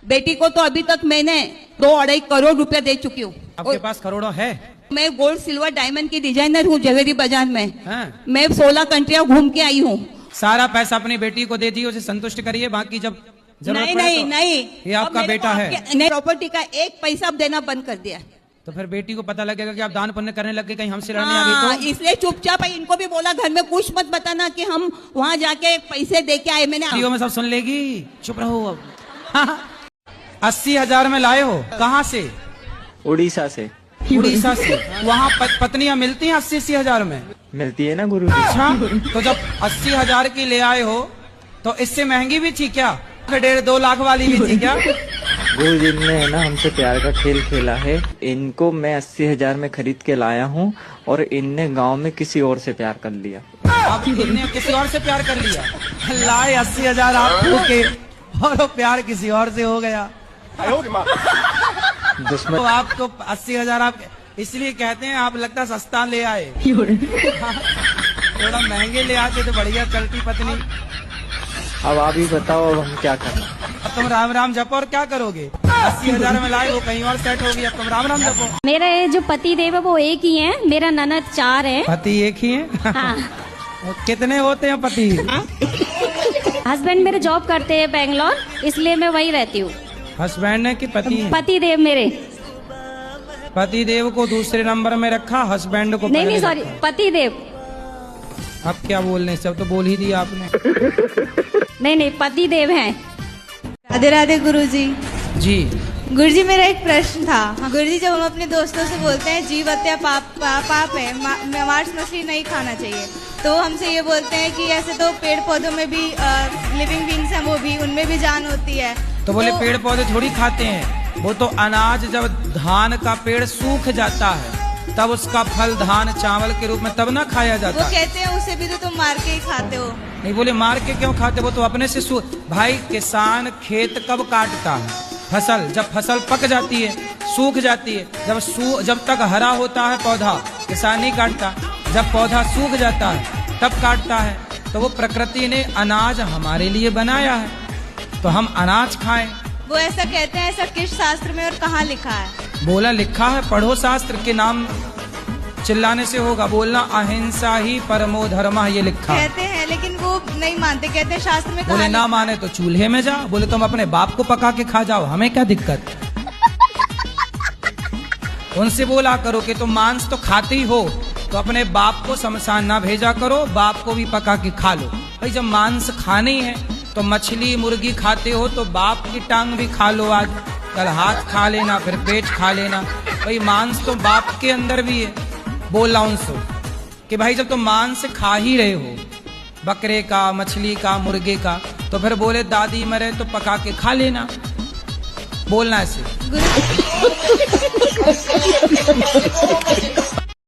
बेटी को तो अभी तक मैंने 2-2.5 करोड़ रुपया दे चुकी हूँ। आपके पास करोड़ों है? मैं गोल्ड सिल्वर डायमंड की डिजाइनर हूँ ज्वेलरी बाजार में। हाँ। मैं 16 कंट्रियां घूम के आई हूँ। सारा पैसा अपनी बेटी को दे दिए, उसे संतुष्ट करिए, बाकी जब जरूरत नहीं पड़े नहीं तो नहीं, ये आपका बेटा है। नहीं, प्रॉपर्टी का 1 पैसा देना बंद कर दिया। तो फिर बेटी को पता लगेगा कि आप दान पुण्य करने लग गए, कहीं हमसे लड़ने आ हाँ, गई तो। इसलिए चुपचाप इनको भी बोला घर में कुछ मत बताना कि हम वहाँ जाके पैसे दे के आए। मैंने वीडियो में सब सुन लेगी, चुप रहो अब। 80,000 में लाए हो, कहाँ से? उड़ीसा से। उड़ीसा से? वहाँ पत्नियां मिलती हैं 80,000 में? मिलती है ना गुरु जी। अच्छा, तो जब 80,000 की ले आए हो तो इससे महंगी भी थी क्या? 1.5-2 लाख वाली भी थी क्या? गुरु जी ने है ना हमसे प्यार का खेल खेला है। इनको मैं 80,000 में खरीद के लाया हूँ और इनने गांव में किसी और से प्यार कर लिया। अब इनने किसी और से प्यार कर लिया? लाए 80,000 आपको के और वो प्यार किसी और से हो गया। तो आपको 80,000 आप इसलिए कहते हैं, आप लगता सस्ता ले आए। थोड़ा महंगे ले आते तो बढ़िया चलती पत्नी। अब आप ही बताओ अब हम क्या करें। अब तुम राम राम जपो और क्या करोगे? 80,000 में लाए, वो कहीं और सेट हो गया, तुम राम राम जपो। मेरे जो पति देव है वो एक ही है, मेरा ननद 4 है। पति एक ही है? हाँ। कितने होते हैं पति? हस्बैंड मेरे जॉब करते हैं बेंगलोर, इसलिए मैं वही रहती हूँ। हस्बैंड है कि पति? पति देव मेरे। पति देव को दूसरे नंबर में रखा, हस्बैंड को नहीं पहले सॉरी, रखा। पति देव। अब क्या बोलने, सब तो बोल ही दिया आपने। नहीं पति देव हैं। राधे राधे गुरुजी। जी गुरुजी, मेरा एक प्रश्न था। गुरुजी, जब हम अपने दोस्तों से बोलते हैं जीव हत्या पाप है, मांस मछली नहीं खाना चाहिए, तो हमसे ये बोलते हैं कि ऐसे तो पेड़ पौधों में भी लिविंग बींग्स हैं, वो भी उनमें भी जान होती है। तो बोले पेड़ पौधे थोड़ी खाते हैं, वो तो अनाज जब धान का पेड़ सूख जाता है तब उसका फल धान चावल के रूप में तब ना खाया जाता। वो कहते हैं उसे भी तो तुम मार के ही खाते हो। नहीं, बोले मार के क्यों खाते, वो तो अपने से भाई किसान खेत कब काटता है? फसल जब फसल पक जाती है, सूख जाती है, जब तक हरा होता है पौधा किसान नहीं काटता, जब पौधा सूख जाता है तब काटता है। तो वो प्रकृति ने अनाज हमारे लिए बनाया है, तो हम अनाज खाएं। वो ऐसा कहते हैं, ऐसा किस शास्त्र में और कहाँ लिखा है? बोला लिखा है, पढ़ो शास्त्र के नाम चिल्लाने से होगा। बोलना अहिंसा ही परमो धर्म, ये लिखा है। कहते हैं लेकिन वो नहीं मानते, कहते हैं शास्त्र में बोले ना माने तो चूल्हे में जा, बोले तुम अपने बाप को पका के खा जाओ, हमें क्या दिक्कत। उनसे बोला करो कि तुम मांस तो खाते ही हो, तो अपने बाप को शमशान ना भेजा करो, बाप को भी पका के खा लो। भाई जब मांस खाने है तो मछली मुर्गी खाते हो तो बाप की टांग भी खा लो, आज कल हाथ खा लेना, फिर पेट खा लेना। भाई मांस तो बाप के अंदर भी है। बोला उनसे कि भाई जब तुम मांस खा ही रहे हो, बकरे का, मछली का, मुर्गे का, तो फिर बोले दादी मरे तो पका के खा लेना। बोलना ऐसे।